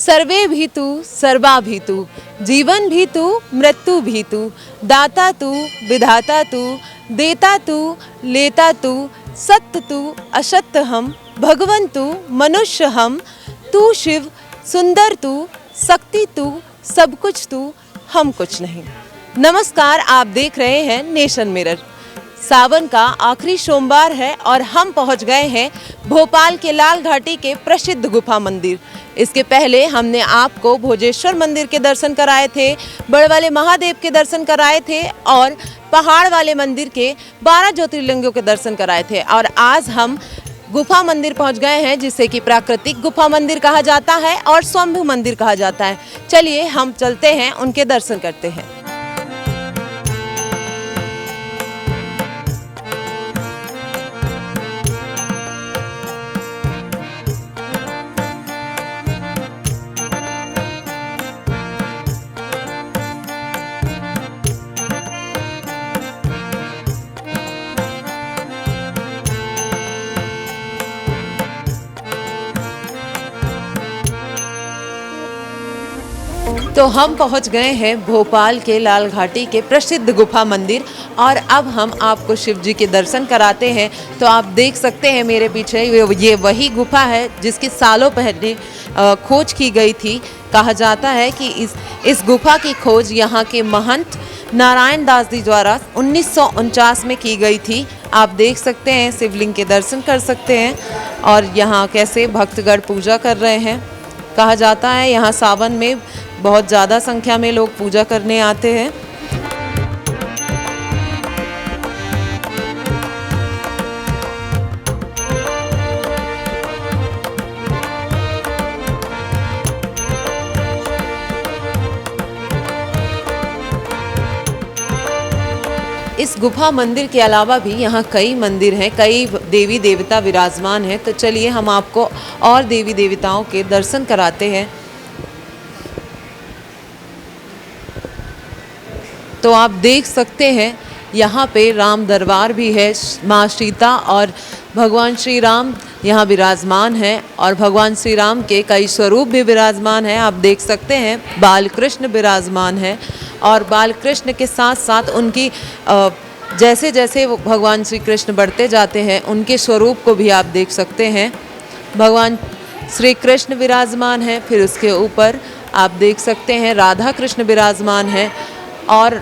सर्वे भी तू सर्वा भी तू, जीवन भी तू मृत्यु भी तू, दाता तू विधाता तू, देता तू लेता तू, सत्य तू असत्य हम, भगवन तू मनुष्य हम, तू शिव सुंदर तू, शक्ति तू, सब कुछ तू, हम कुछ नहीं। नमस्कार, आप देख रहे हैं नेशन मिरर। सावन का आखिरी सोमवार है और हम पहुंच गए हैं भोपाल के लाल घाटी के प्रसिद्ध गुफा मंदिर। इसके पहले हमने आपको भोजेश्वर मंदिर के दर्शन कराए थे, बड़वाले महादेव के दर्शन कराए थे और पहाड़ वाले मंदिर के 12 ज्योतिर्लिंगों के दर्शन कराए थे। और आज हम गुफा मंदिर पहुंच गए हैं, जिसे कि प्राकृतिक गुफा मंदिर कहा जाता है और स्वयंभू मंदिर कहा जाता है। चलिए हम चलते हैं, उनके दर्शन करते हैं। तो हम पहुंच गए हैं भोपाल के लाल घाटी के प्रसिद्ध गुफा मंदिर और अब हम आपको शिव जी के दर्शन कराते हैं। तो आप देख सकते हैं मेरे पीछे ये वही गुफा है जिसकी सालों पहले खोज की गई थी। कहा जाता है कि इस गुफा की खोज यहाँ के महंत नारायण दास जी द्वारा 1949 में की गई थी। आप देख सकते हैं, शिवलिंग के दर्शन कर सकते हैं और यहाँ कैसे भक्तगण पूजा कर रहे हैं। कहा जाता है यहाँ सावन में बहुत ज़्यादा संख्या में लोग पूजा करने आते हैं। इस गुफा मंदिर के अलावा भी यहाँ कई मंदिर हैं, कई देवी देवता विराजमान हैं। तो चलिए हम आपको और देवी देवताओं के दर्शन कराते हैं। तो आप देख सकते हैं यहाँ पे राम दरबार भी है। माँ सीता और भगवान श्री राम यहाँ विराजमान हैं और भगवान श्री राम के कई स्वरूप भी विराजमान हैं। आप देख सकते हैं बाल कृष्ण विराजमान है और बाल कृष्ण के साथ साथ उनकी जैसे जैसे वो भगवान श्री कृष्ण बढ़ते जाते हैं उनके स्वरूप को भी आप देख सकते हैं। भगवान श्री कृष्ण विराजमान है, फिर उसके ऊपर आप देख सकते हैं राधा कृष्ण विराजमान है और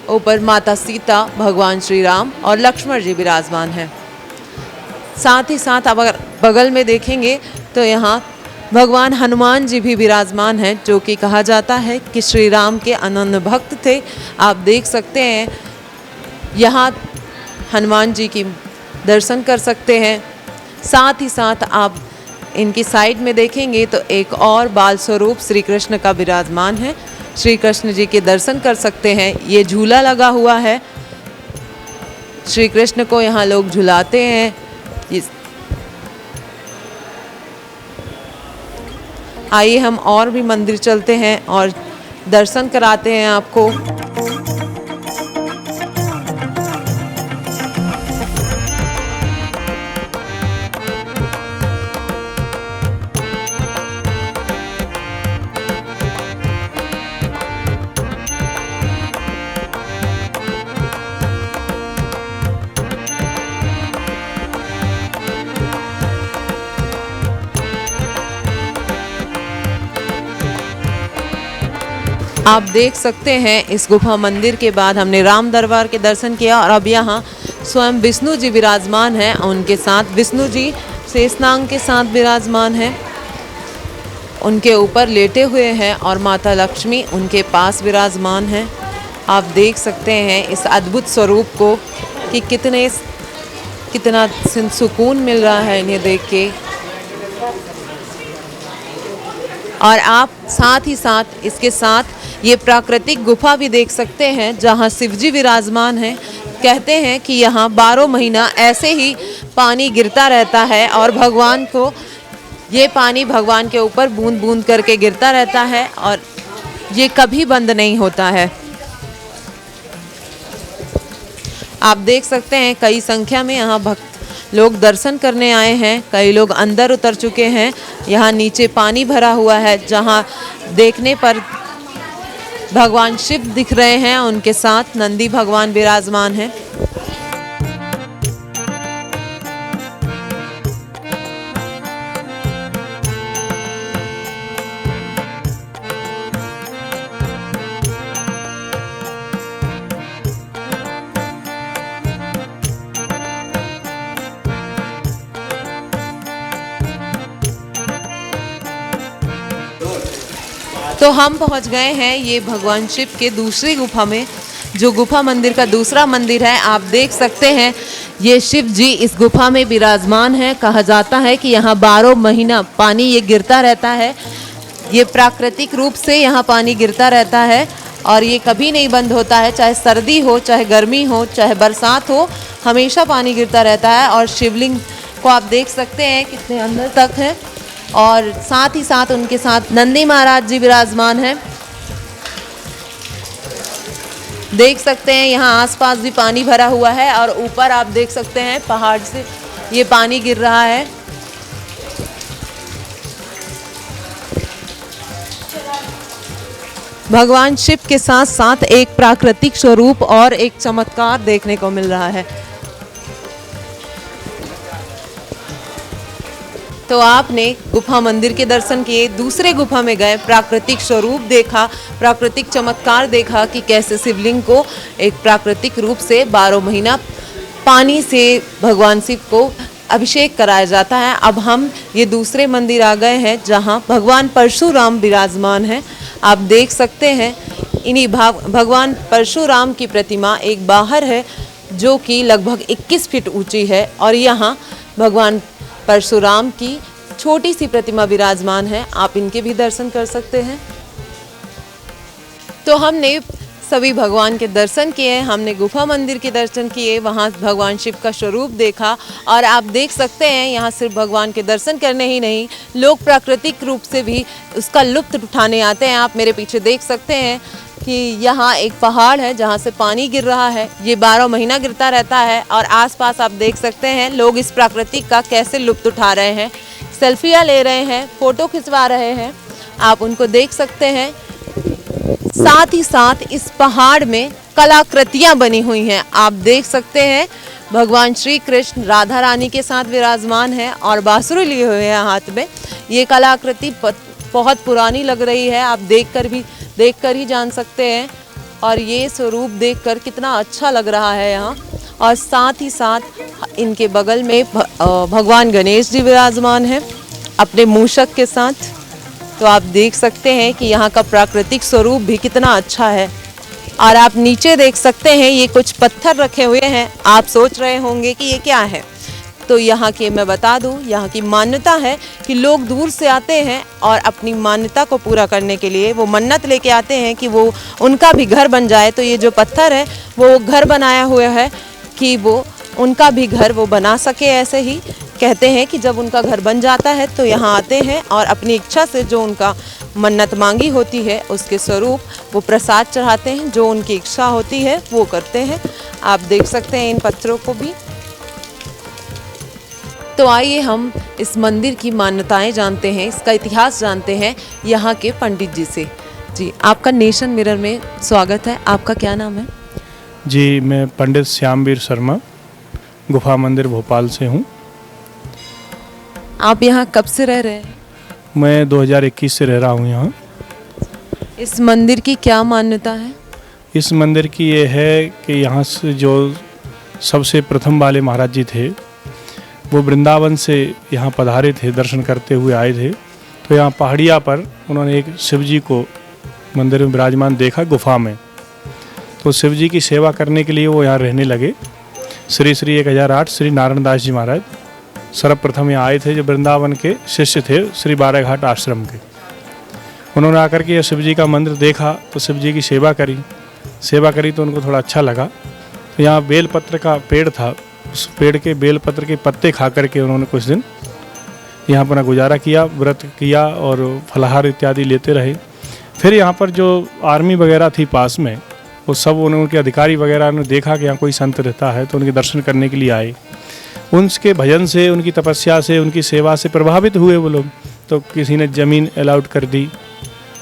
ऊपर माता सीता, भगवान श्री राम और लक्ष्मण जी विराजमान हैं। साथ ही साथ अगर बगल में देखेंगे तो यहाँ भगवान हनुमान जी भी विराजमान हैं, जो कि कहा जाता है कि श्री राम के अनन्य भक्त थे। आप देख सकते हैं यहाँ हनुमान जी की दर्शन कर सकते हैं। साथ ही साथ आप इनकी साइड में देखेंगे तो एक और बाल स्वरूप श्री कृष्ण का विराजमान है। श्री कृष्ण जी के दर्शन कर सकते हैं। ये झूला लगा हुआ है, श्री कृष्ण को यहाँ लोग झुलाते हैं। आइए हम और भी मंदिर चलते हैं और दर्शन कराते हैं आपको। आप देख सकते हैं इस गुफा मंदिर के बाद हमने राम दरबार के दर्शन किया और अब यहाँ स्वयं विष्णु जी विराजमान हैं। उनके साथ विष्णु जी शेषनाग के साथ विराजमान हैं, उनके ऊपर लेटे हुए हैं और माता लक्ष्मी उनके पास विराजमान हैं। आप देख सकते हैं इस अद्भुत स्वरूप को कि कितना सुकून मिल रहा है इन्हें देख के। और आप साथ ही साथ इसके साथ ये प्राकृतिक गुफा भी देख सकते हैं जहाँ शिवजी विराजमान हैं। कहते हैं कि यहाँ 12 महीना ऐसे ही पानी गिरता रहता है और भगवान को ये पानी भगवान के ऊपर बूंद बूंद करके गिरता रहता है और ये कभी बंद नहीं होता है। आप देख सकते हैं कई संख्या में यहाँ भक्त लोग दर्शन करने आए हैं, कई लोग अंदर उतर चुके हैं। यहाँ नीचे पानी भरा हुआ है, जहाँ देखने पर भगवान शिव दिख रहे हैं, उनके साथ नंदी भगवान विराजमान हैं। तो हम पहुंच गए हैं ये भगवान शिव के दूसरी गुफा में, जो गुफा मंदिर का दूसरा मंदिर है। आप देख सकते हैं ये शिव जी इस गुफा में विराजमान है। कहा जाता है कि यहाँ 12 महीना पानी ये गिरता रहता है। ये प्राकृतिक रूप से यहाँ पानी गिरता रहता है और ये कभी नहीं बंद होता है, चाहे सर्दी हो, चाहे गर्मी हो, चाहे बरसात हो, हमेशा पानी गिरता रहता है। और शिवलिंग को आप देख सकते हैं कितने अंदर तक है, और साथ ही साथ उनके साथ नंदी महाराज जी विराजमान हैं। देख सकते हैं यहाँ आसपास भी पानी भरा हुआ है और ऊपर आप देख सकते हैं पहाड़ से ये पानी गिर रहा है। भगवान शिव के साथ साथ एक प्राकृतिक स्वरूप और एक चमत्कार देखने को मिल रहा है। तो आपने गुफा मंदिर के दर्शन किए, दूसरे गुफा में गए, प्राकृतिक स्वरूप देखा, प्राकृतिक चमत्कार देखा कि कैसे शिवलिंग को एक प्राकृतिक रूप से 12 महीना पानी से भगवान शिव को अभिषेक कराया जाता है। अब हम ये दूसरे मंदिर आ गए हैं जहाँ भगवान परशुराम विराजमान हैं। आप देख सकते हैं इन्हीं भगवान परशुराम की प्रतिमा एक बाहर है जो कि लगभग 21 फीट ऊंची है, और यहाँ भगवान परशुराम की छोटी सी प्रतिमा विराजमान है। आप इनके भी दर्शन कर सकते हैं। तो हमने सभी भगवान के दर्शन किए, हमने गुफा मंदिर के दर्शन किए, वहाँ भगवान शिव का स्वरूप देखा, और आप देख सकते हैं यहाँ सिर्फ भगवान के दर्शन करने ही नहीं, लोग प्राकृतिक रूप से भी उसका लुत्फ उठाने आते हैं। आप मेरे पीछे देख सकते हैं कि यहाँ एक पहाड़ है जहाँ से पानी गिर रहा है। ये 12 महीना गिरता रहता है, और आसपास आप देख सकते हैं लोग इस प्राकृतिक का कैसे लुत्फ उठा रहे हैं, सेल्फियाँ ले रहे हैं, फ़ोटो खिंचवा रहे हैं। आप उनको देख सकते हैं। साथ ही साथ इस पहाड़ में कलाकृतियाँ बनी हुई हैं। आप देख सकते हैं भगवान श्री कृष्ण राधा रानी के साथ विराजमान है और बांसुरी लिए हुए हैं हाथ में। ये कलाकृति बहुत पुरानी लग रही है, आप देखकर ही जान सकते हैं। और ये स्वरूप देखकर कितना अच्छा लग रहा है यहाँ। और साथ ही साथ इनके बगल में भगवान गणेश जी विराजमान हैं अपने मूषक के साथ। तो आप देख सकते हैं कि यहाँ का प्राकृतिक स्वरूप भी कितना अच्छा है। और आप नीचे देख सकते हैं ये कुछ पत्थर रखे हुए हैं। आप सोच रहे होंगे कि ये क्या है, तो यहाँ की मैं बता दूँ, यहाँ की मान्यता है कि लोग दूर से आते हैं और अपनी मान्यता को पूरा करने के लिए वो मन्नत लेके आते हैं कि वो उनका भी घर बन जाए। तो ये जो पत्थर है वो घर बनाया हुआ है कि वो उनका भी घर वो बना सके। ऐसे ही कहते हैं कि जब उनका घर बन जाता है तो यहाँ आते हैं और अपनी इच्छा से जो उनका मन्नत मांगी होती है उसके स्वरूप वो प्रसाद चढ़ाते हैं, जो उनकी इच्छा होती है वो करते हैं। आप देख सकते हैं इन पत्थरों को भी। तो आइए हम इस मंदिर की मान्यताएं जानते हैं, इसका इतिहास जानते हैं यहाँ के पंडित जी से। जी, आपका नेशन मिरर में स्वागत है। आपका क्या नाम है? जी, मैं पंडित श्यामवीर शर्मा गुफा मंदिर भोपाल से हूँ। आप यहाँ कब से रह रहे हैं? मैं 2021 से रह रहा हूँ यहाँ। इस मंदिर की क्या मान्यता है? इस मंदिर की ये है कि यहाँ से जो सबसे प्रथम वाले महाराज जी थे वो वृंदावन से यहाँ पधारे थे, दर्शन करते हुए आए थे। तो यहाँ पहाड़िया पर उन्होंने एक शिव जी को मंदिर में विराजमान देखा गुफा में। तो शिव जी की सेवा करने के लिए वो यहाँ रहने लगे। श्री 1008 श्री नारायण दास जी महाराज सर्वप्रथम यहाँ आए थे, जो वृंदावन के शिष्य थे श्री बाराघाट आश्रम के। उन्होंने आकर के शिव जी का मंदिर देखा तो शिव जी की सेवा करी तो उनको थोड़ा अच्छा लगा। तो यहाँ बेलपत्र का पेड़ था, उस पेड़ के बेलपत्र के पत्ते खा करके उन्होंने कुछ दिन यहाँ अपना गुजारा किया, व्रत किया और फलाहार इत्यादि लेते रहे। फिर यहाँ पर जो आर्मी वगैरह थी पास में, वो सब उनके अधिकारी वगैरह ने देखा कि यहाँ कोई संत रहता है तो उनके दर्शन करने के लिए आए। उनके भजन से, उनकी तपस्या से, उनकी सेवा से प्रभावित हुए वो लोग। तो किसी ने ज़मीन अलाउड कर दी,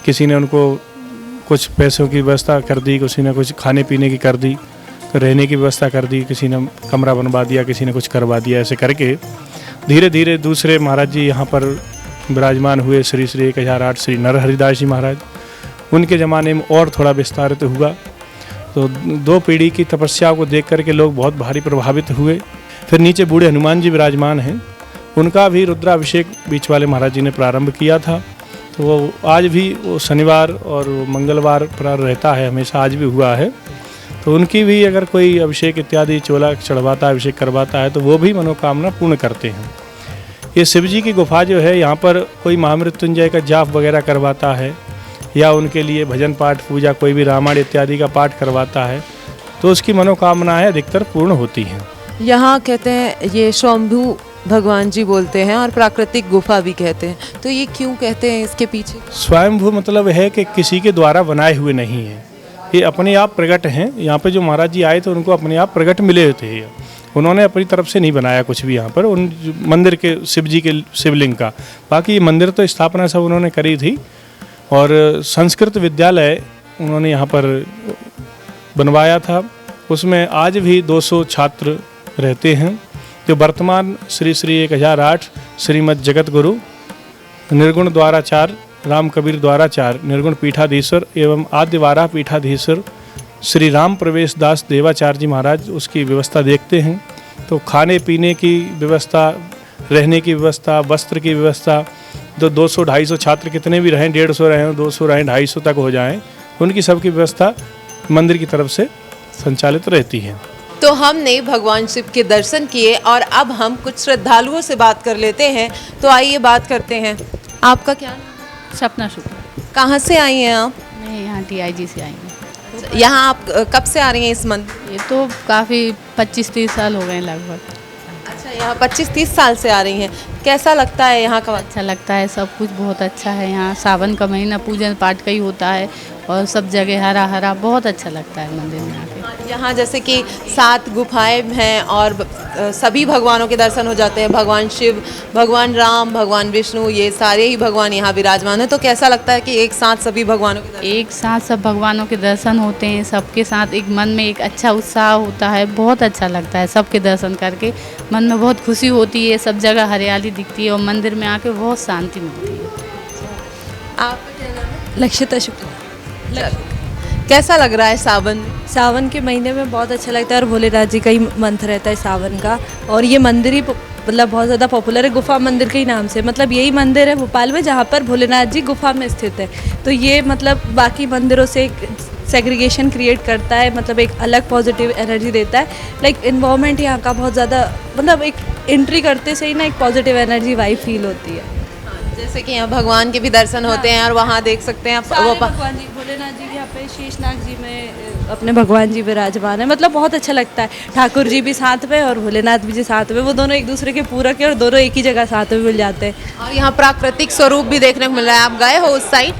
किसी ने उनको कुछ पैसों की व्यवस्था कर दी, किसी ने कुछ खाने पीने की कर दी, रहने की व्यवस्था कर दी, किसी ने कमरा बनवा दिया, किसी ने कुछ करवा दिया। ऐसे करके धीरे धीरे दूसरे महाराज जी यहाँ पर विराजमान हुए, श्री श्री 1008 श्री नरहरिदास जी महाराज। उनके ज़माने में और थोड़ा विस्तारित हुआ। तो 2 पीढ़ी की तपस्या को देख करके लोग बहुत भारी प्रभावित हुए। फिर नीचे बूढ़े हनुमान जी विराजमान हैं, उनका भी रुद्राभिषेक बीच वाले महाराज जी ने प्रारंभ किया था। तो वो आज भी वो शनिवार और मंगलवार पर रहता है, हमेशा आज भी हुआ है। तो उनकी भी अगर कोई अभिषेक इत्यादि चोला चढ़वाता है, अभिषेक करवाता है, तो वो भी मनोकामना पूर्ण करते हैं। ये शिव जी की गुफा जो है, यहाँ पर कोई महामृत्युंजय का जाप वगैरह करवाता है या उनके लिए भजन पाठ पूजा, कोई भी रामायण इत्यादि का पाठ करवाता है, तो उसकी मनोकामनाएं अधिकतर पूर्ण होती हैं। यहाँ कहते हैं ये स्वयंभू भगवान जी बोलते हैं और प्राकृतिक गुफा भी कहते हैं, तो ये क्यों कहते हैं इसके पीछे? स्वयंभू मतलब है कि किसी के द्वारा बनाए हुए नहीं है, ये अपने आप प्रकट हैं। यहाँ पे जो महाराज जी आए थे उनको अपने आप प्रकट मिले थे, उन्होंने अपनी तरफ से नहीं बनाया कुछ भी यहाँ पर उन मंदिर के, शिव जी के शिवलिंग का। बाकी मंदिर तो स्थापना सब उन्होंने करी थी और संस्कृत विद्यालय उन्होंने यहाँ पर बनवाया था। उसमें आज भी 200 छात्र रहते हैं, जो वर्तमान श्री श्री 1008 श्रीमद जगत गुरु निर्गुण द्वाराचार्य राम कबीर द्वाराचार्य निर्गुण पीठाधीश्वर एवं आद्यवारा पीठाधीश्वर श्री राम प्रवेश दास देवाचार्य जी महाराज उसकी व्यवस्था देखते हैं। तो खाने पीने की व्यवस्था, रहने की व्यवस्था, वस्त्र की व्यवस्था, तो 200-250 छात्र कितने भी रहें, 150 रहें, 200 रहें, 250 तक हो जाएं, उनकी सबकी व्यवस्था मंदिर की तरफ से संचालित रहती है। तो हमने भगवान शिव के दर्शन किए और अब हम कुछ श्रद्धालुओं से बात कर लेते हैं। तो आइए बात करते हैं। आपका क्या नाम? सपना शुक्ला। कहाँ से आई हैं आप? मैं यहाँ TIG से आई हूँ। यहाँ आप कब से आ रही हैं इस मंदिर? ये तो काफ़ी 25-30 साल हो गए लगभग। अच्छा, यहाँ 25-30 साल से आ रही हैं। कैसा लगता है यहाँ का? अच्छा लगता है, सब कुछ बहुत अच्छा है यहाँ। सावन का महीना पूजन पाठ का ही होता है और सब जगह हरा हरा, बहुत अच्छा लगता है मंदिर में आके। यहाँ जैसे कि 7 गुफाएं हैं और सभी भगवानों के दर्शन हो जाते हैं। भगवान शिव, भगवान राम, भगवान विष्णु, ये सारे ही भगवान यहाँ विराजमान हैं। तो कैसा लगता है कि एक साथ सभी भगवानों के दर्शन? एक साथ सब भगवानों के दर्शन होते हैं, सबके साथ एक मन में एक अच्छा उत्साह होता है, बहुत अच्छा लगता है सबके दर्शन करके। मन में बहुत खुशी होती है, सब जगह हरियाली दिखती है और मंदिर में आके बहुत शांति मिलती है। आपका क्या नाम है? लक्षिता शुक्ला। कैसा लग रहा है सावन? सावन के महीने में बहुत अच्छा लगता है और भोलेनाथ जी का ही मंथ रहता है सावन का। और ये मंदिर ही मतलब बहुत ज़्यादा पॉपुलर है, गुफा मंदिर के ही नाम से। मतलब यही मंदिर है भोपाल में जहाँ पर भोलेनाथ जी गुफा में स्थित है। तो ये मतलब बाकी मंदिरों से एक सेग्रीगेशन क्रिएट करता है, मतलब एक अलग पॉजिटिव एनर्जी देता है। लाइक इन्वायरमेंट यहाँ का बहुत ज़्यादा, मतलब एक एंट्री करते से ही ना एक पॉजिटिव एनर्जी वाइब फील होती है। जैसे कि यहाँ भगवान के भी दर्शन होते हैं और वहाँ देख सकते हैं सारे भगवान जी, भोलेनाथ जी भी यहाँ पे, शेषनाग जी में अपने भगवान जी विराजमान है। मतलब बहुत अच्छा लगता है। ठाकुर जी भी साथ में और भोलेनाथ भी जी साथ में, वो दोनों एक दूसरे के पूरक है और दोनों एक ही जगह साथ में मिल जाते हैं। और यहाँ प्राकृतिक स्वरूप भी देखने को मिल रहा है। आप गए हो उस साइड?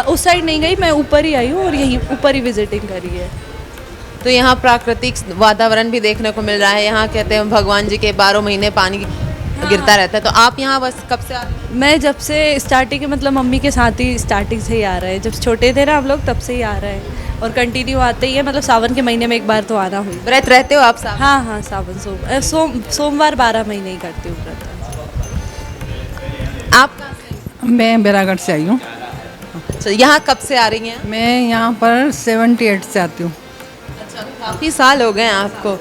उस साइड नहीं गई, मैं ऊपर ही आई हूँ और यहीं ऊपर ही विजिटिंग करी है। तो यहाँ प्राकृतिक वातावरण भी देखने को मिल रहा है। यहाँ कहते हैं भगवान जी के 12 महीने पानी गिरता रहता है। तो आप यहाँ बस कब से आ रहे हैं? मैं जब से स्टार्टिंग, मतलब मम्मी के साथ ही स्टार्टिंग से ही आ रहे हैं। जब छोटे थे ना हम लोग, तब से ही आ रहे हैं और कंटिन्यू आते ही है। मतलब सावन के महीने में एक बार तो आना हुई। व्रत रहते हो आप साहब? हाँ हाँ, सावन सोमवार 12 महीने ही करती हूँ व्रत। आप कहाँ से? मैं बैरागढ़ से आई हूँ। अच्छा, यहाँ कब से आ रही हैं? मैं यहाँ पर 78 से आती हूँ। अच्छा, काफ़ी साल हो गए हैं आपको।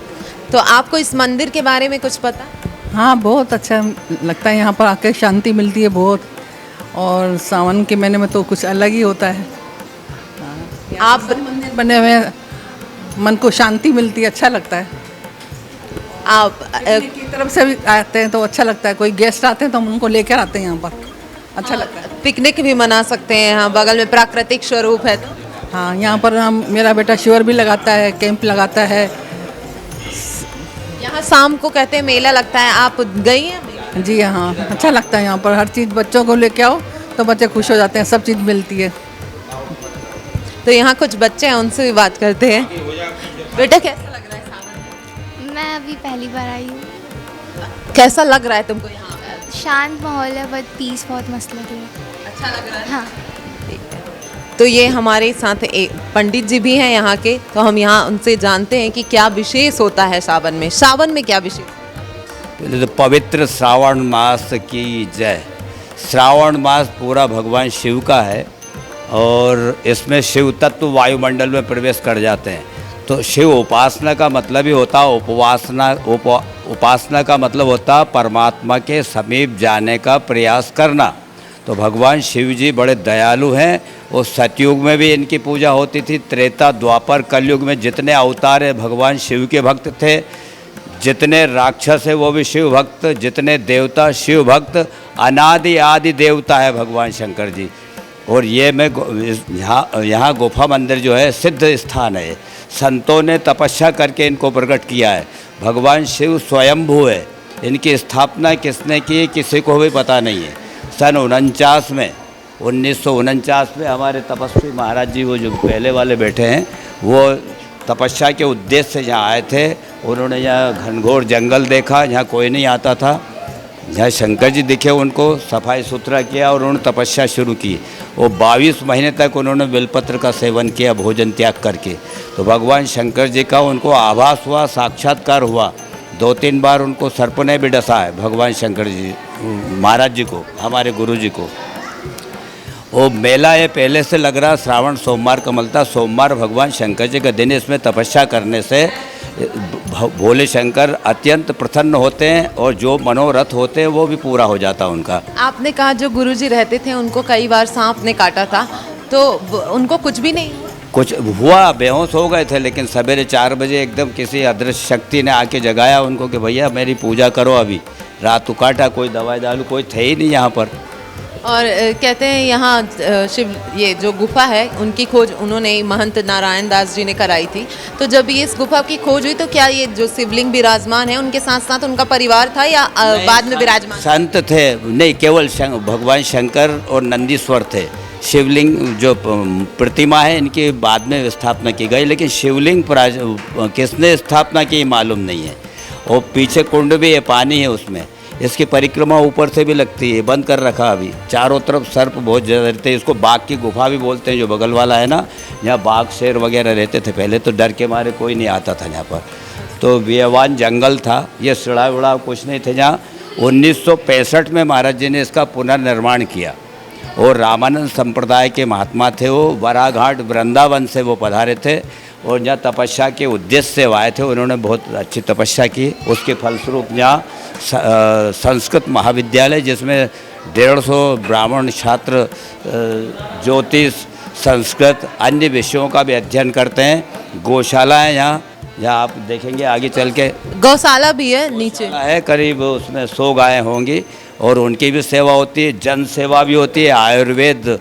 तो आपको इस मंदिर के बारे में कुछ पता? हाँ, बहुत अच्छा लगता है यहाँ पर आके, शांति मिलती है बहुत। और सावन के महीने में तो कुछ अलग ही होता है। आप मंदिर बने हुए हैं, मन को शांति मिलती है, अच्छा लगता है। आप की तरफ से भी आते हैं तो अच्छा लगता है। कोई गेस्ट आते हैं तो हम उनको लेकर आते हैं यहाँ पर, अच्छा लगता है। पिकनिक भी मना सकते हैं यहाँ, बगल में प्राकृतिक स्वरूप है। तो हाँ, यहाँ पर हम, मेरा बेटा शिविर भी लगाता है, कैंप लगाता है। यहाँ शाम को कहते हैं मेला लगता है, आप गई हैं? जी हाँ, अच्छा लगता है यहाँ पर। हर चीज़ बच्चों को लेके आओ तो बच्चे खुश हो जाते हैं, सब चीज़ मिलती है। तो यहाँ कुछ बच्चे हैं, उनसे भी बात करते हैं। बेटा कैसा लग रहा है सावन? मैं अभी पहली बार आई हूँ। कैसा लग रहा है तुमको यहाँ? शांत माहौल है, बट पीस बहुत मस्त लग रही है। अच्छा लग रहा है। हाँ। तो ये हमारे साथ एक पंडित जी भी हैं यहाँ के, तो हम यहाँ उनसे जानते हैं कि क्या विशेष होता है सावन में। सावन में क्या विशेष? पहले तो पवित्र श्रावण मास की जय। श्रावण मास पूरा भगवान शिव का है और इसमें शिव तत्व वायुमंडल में प्रवेश कर जाते हैं। तो शिव उपासना का मतलब ही होता है उपासना का मतलब होता है परमात्मा के समीप जाने का प्रयास करना। तो भगवान शिव जी बड़े दयालु हैं और सतयुग में भी इनकी पूजा होती थी। त्रेता द्वापर कलयुग में जितने अवतार है भगवान शिव के भक्त थे, जितने राक्षस है वो भी शिव भक्त, जितने देवता शिव भक्त, अनादि आदि देवता है भगवान शंकर जी। और ये मैं यहाँ गुफा मंदिर जो है सिद्ध स्थान है, संतों ने तपस्या करके इनको प्रकट किया है। भगवान शिव स्वयंभू है, इनकी स्थापना किसने की किसी को भी पता नहीं है। सन 1949 में हमारे तपस्वी महाराज जी, वो जो पहले वाले बैठे हैं, वो तपस्या के उद्देश्य से यहाँ आए थे। उन्होंने यहाँ घनघोर जंगल देखा, यहाँ कोई नहीं आता था। यहाँ शंकर जी दिखे, उनको सफाई सुथरा किया और उन्होंने तपस्या शुरू की। वो 22 महीने तक उन्होंने बेलपत्र का सेवन किया भोजन त्याग करके। तो भगवान शंकर जी का उनको आभास हुआ, साक्षात्कार हुआ। 2-3 बार उनको सर्प ने भी डसा है भगवान शंकर जी महाराज जी को, हमारे गुरु जी को। वो मेला ये पहले से लग रहा, श्रावण सोमवार का मिलता। सोमवार भगवान शंकर जी का दिन, इसमें तपस्या करने से भोले शंकर अत्यंत प्रसन्न होते हैं और जो मनोरथ होते हैं वो भी पूरा हो जाता है उनका। आपने कहा जो गुरुजी रहते थे उनको कई बार सांप ने काटा था, तो उनको कुछ भी नहीं? कुछ हुआ, बेहोश हो गए थे, लेकिन सवेरे 4 बजे एकदम किसी अदृश्य शक्ति ने आके जगाया उनको कि भैया मेरी पूजा करो। अभी रात को काटा, कोई दवाई दारू कोई थे ही नहीं यहाँ पर। और कहते हैं यहाँ शिव, ये जो गुफा है उनकी खोज उन्होंने महंत नारायण दास जी ने कराई थी। तो जब ये इस गुफा की खोज हुई तो क्या ये जो शिवलिंग विराजमान है उनके साथ साथ उनका परिवार था या बाद में विराजमान? संत थे नहीं, केवल भगवान शंकर और नंदीश्वर थे। शिवलिंग जो प्रतिमा है इनकी बाद में स्थापना की गई, लेकिन शिवलिंग किसने स्थापना की मालूम नहीं है। और पीछे कुंड भी है, पानी है उसमें। इसकी परिक्रमा ऊपर से भी लगती है, बंद कर रखा अभी। चारों तरफ सर्प बहुत ज़्यादा रहते हैं। इसको बाघ की गुफा भी बोलते हैं, जो बगल वाला है ना, यहाँ बाघ शेर वगैरह रहते थे पहले। तो डर के मारे कोई नहीं आता था यहाँ पर। तो व्यवान जंगल था, ये सिड़ा विड़ा कुछ नहीं थे। जहाँ 1965 में महाराज जी ने इसका पुनर्निर्माण किया और रामानंद संप्रदाय के महात्मा थे, वो वराघाट वृंदावन से वो पधारे थे और जहाँ तपस्या के उद्देश्य से आए थे। उन्होंने बहुत अच्छी तपस्या की, उसके फलस्वरूप यहाँ संस्कृत महाविद्यालय, जिसमें 150 ब्राह्मण छात्र ज्योतिष, संस्कृत, अन्य विषयों का भी अध्ययन करते हैं। गौशाला है यहाँ, जहाँ आप देखेंगे आगे चल के। गौशाला भी है नीचे है, करीब उसमें 100 गायें होंगी और उनकी भी सेवा होती है। जन सेवा भी होती है, आयुर्वेद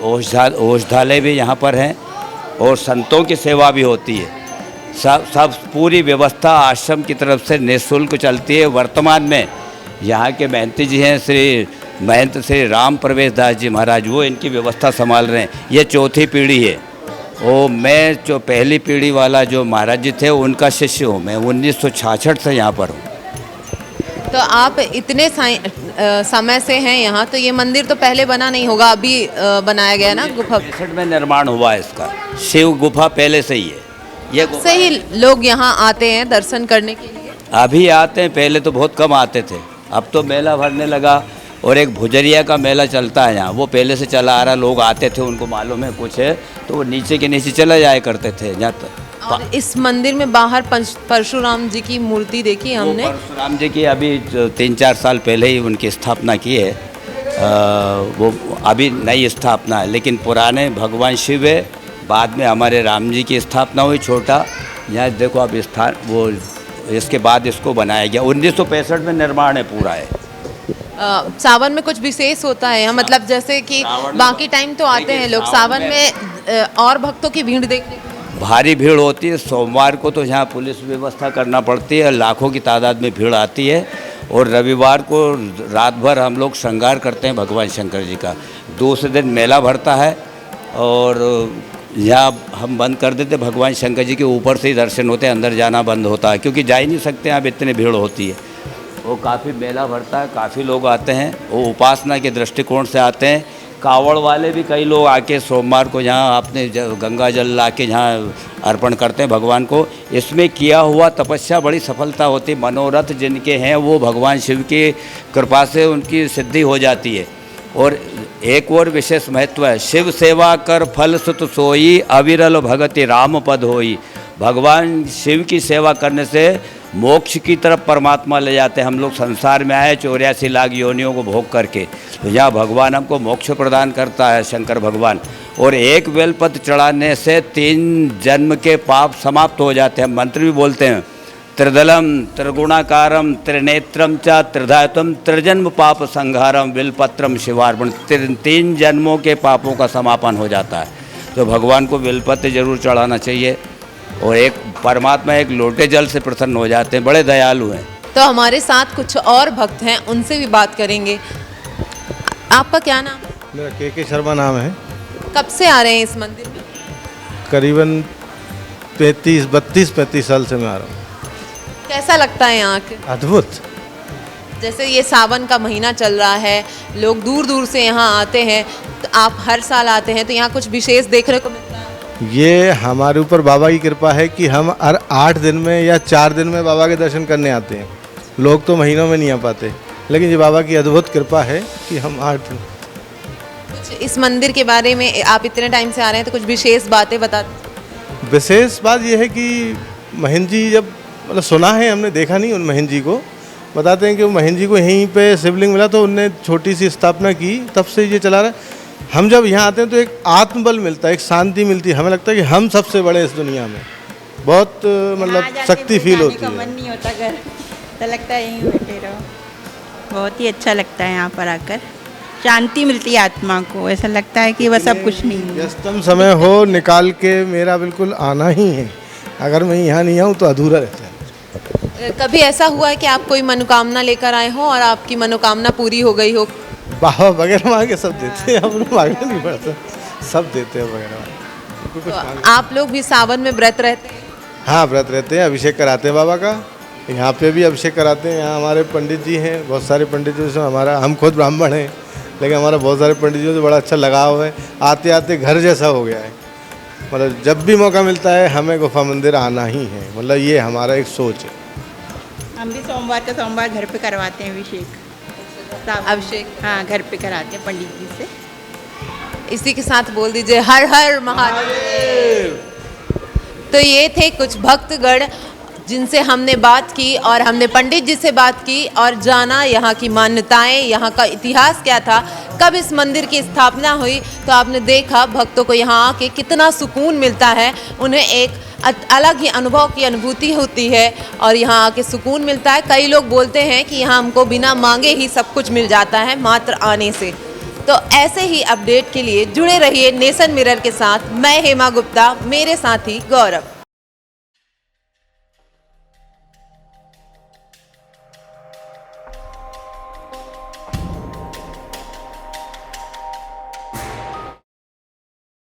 औषधालय भी यहाँ पर हैं और संतों की सेवा भी होती है। सब पूरी व्यवस्था आश्रम की तरफ से निःशुल्क चलती है। वर्तमान में यहाँ के महंती जी हैं महंत श्री राम प्रवेश दास जी महाराज, वो इनकी व्यवस्था संभाल रहे हैं। ये 4थी पीढ़ी है। और मैं जो पहली पीढ़ी वाला जो महाराज जी थे उनका शिष्य हूँ। मैं 1966 से यहाँ पर हूँ। तो आप इतने समय से हैं यहाँ, तो ये मंदिर तो पहले बना नहीं होगा, अभी बनाया गया ना? गुफा 65 में निर्माण हुआ है इसका। शिव गुफा पहले से ही है। ये से ही लोग यहाँ आते हैं दर्शन करने के लिए? अभी आते हैं, पहले तो बहुत कम आते थे। अब तो मेला भरने लगा और एक भुजरिया का मेला चलता है यहाँ, वो पहले से चला आ रहा। लोग आते थे, उनको मालूम है कुछ है, तो वो नीचे के नीचे चले जाया करते थे यहाँ तक। और इस मंदिर में बाहर परशुराम जी की मूर्ति देखी हमने। परशुराम जी की अभी 3-4 साल पहले ही उनकी स्थापना की है। वो अभी नई स्थापना है, लेकिन पुराने भगवान शिव है। बाद में हमारे राम जी की स्थापना हुई छोटा। यहाँ देखो अब स्थान, वो इसके बाद इसको बनाया गया। 1965 में निर्माण है पूरा है। सावन में कुछ विशेष होता है यहाँ, मतलब जैसे कि बाकी टाइम तो आते हैं लोग, सावन में और भक्तों की भीड़ देखने भारी भीड़ होती है। सोमवार को तो यहाँ पुलिस व्यवस्था करना पड़ती है, लाखों की तादाद में भीड़ आती है। और रविवार को रात भर हम लोग श्रृंगार करते हैं भगवान शंकर जी का। दूसरे दिन मेला भरता है और यहाँ हम बंद कर देते। भगवान शंकर जी के ऊपर से ही दर्शन होते हैं, अंदर जाना बंद होता है, क्योंकि जा ही नहीं सकते, यहाँ इतनी भीड़ होती है। वो काफ़ी मेला भरता है, काफ़ी लोग आते हैं, वो उपासना के दृष्टिकोण से आते हैं। कावड़ वाले भी कई लोग आके सोमवार को यहाँ अपने गंगा जल ला के यहाँ अर्पण करते हैं भगवान को। इसमें किया हुआ तपस्या बड़ी सफलता होती है। मनोरथ जिनके हैं वो भगवान शिव की कृपा से उनकी सिद्धि हो जाती है। और एक और विशेष महत्व है, शिव सेवा कर फल सुत सोई, अविरल भगति राम पद होई। भगवान शिव की सेवा करने से मोक्ष की तरफ परमात्मा ले जाते हैं। हम लोग संसार में आए 84 लाख योनियों को भोग करके, तो यहाँ भगवान हमको मोक्ष प्रदान करता है, शंकर भगवान। और एक बेलपत्र चढ़ाने से 3 जन्म के पाप समाप्त हो जाते हैं। मंत्र भी बोलते हैं, त्रिदलम त्रिगुणाकारम त्रिनेत्रम च त्रिधायतम त्रिजन्म पाप संहारम बिलपत्रम शिवार्पण। 3 जन्मों के पापों का समापन हो जाता है। तो भगवान को बेलपत्र जरूर चढ़ाना चाहिए। और एक परमात्मा एक लोटे जल से प्रसन्न हो जाते हैं, बड़े दयालु हैं। तो हमारे साथ कुछ और भक्त हैं, उनसे भी बात करेंगे। आपका क्या नाम है? मेरा के शर्मा नाम है। कब से आ रहे हैं इस मंदिर में? करीबन 32-33 साल से मैं आ रहा हूँ। कैसा लगता है यहाँ के? अद्भुत। जैसे ये सावन का महीना चल रहा है, लोग दूर दूर से यहाँ आते हैं, तो आप हर साल आते हैं, तो यहाँ कुछ विशेष देखने को मिलता है? ये हमारे ऊपर बाबा की कृपा है कि हम हर 8 दिन में या 4 दिन में बाबा के दर्शन करने आते हैं। लोग तो महीनों में नहीं आ पाते, लेकिन ये बाबा की अद्भुत कृपा है कि हम 8 दिन। कुछ इस मंदिर के बारे में, आप इतने टाइम से आ रहे हैं, तो कुछ विशेष बातें बता दीजिए। विशेष बात यह है कि महेंद्र जी, जब मतलब सुना है, हमने देखा नहीं, उन महेंद्र जी को बताते हैं कि महेंद्र जी को यहीं पे शिवलिंग मिला, तो उनने छोटी सी स्थापना की, तब से ये चला रहा है। हम जब यहाँ आते हैं तो एक आत्मबल मिलता है, एक शांति मिलती है, हमें लगता है कि हम सबसे बड़े इस दुनिया में। बहुत मतलब शक्ति फील होती है। मन नहीं होता घर, तो लगता है यहीं बैठे रहो। बहुत ही अच्छा लगता है यहाँ पर आकर, शांति मिलती है आत्मा को, ऐसा लगता है कि वह सब कुछ नहीं है। व्यस्तम समय हो निकाल के मेरा बिल्कुल आना ही है, अगर मैं यहाँ नहीं आऊँ तो अधूरा रहता है। कभी ऐसा हुआ है कि आप कोई मनोकामना लेकर आए हो और आपकी मनोकामना पूरी हो गई हो? बाबा वगैरह मांगे सब देते हैं, हम लोग मांगना नहीं पड़ता, सब देते हैं वगैरह। तो आप लोग भी सावन में व्रत रहते हैं? हाँ, व्रत रहते हैं, अभिषेक कराते हैं बाबा का। यहाँ पे भी अभिषेक कराते हैं। यहाँ हमारे पंडित जी हैं, बहुत सारे पंडित जी से हमारा, हम खुद ब्राह्मण हैं, लेकिन हमारा बहुत सारे पंडित जी से बड़ा अच्छा लगाव है। आते आते घर जैसा हो गया है। मतलब जब भी मौका मिलता है हमें गुफा मंदिर आना ही है, मतलब ये हमारा एक सोच है। हम भी सोमवार का सोमवार घर पे करवाते हैं अभिषेक। अभिषेक? हाँ, घर पे कराते हैं पंडित जी से। इसी के साथ बोल दीजिए हर हर महादेव। तो ये थे कुछ भक्तगण जिनसे हमने बात की, और हमने पंडित जी से बात की और जाना यहाँ की मान्यताएं, यहाँ का इतिहास क्या था, कब इस मंदिर की स्थापना हुई। तो आपने देखा भक्तों को यहाँ आके कितना सुकून मिलता है, उन्हें एक अलग ही अनुभव की अनुभूति होती है और यहाँ आके सुकून मिलता है। कई लोग बोलते हैं कि यहाँ हमको बिना मांगे ही सब कुछ मिल जाता है मात्र आने से। तो ऐसे ही अपडेट के लिए जुड़े रहिए नेशन मिरर के साथ। मैं हेमा गुप्ता, मेरे साथी गौरव।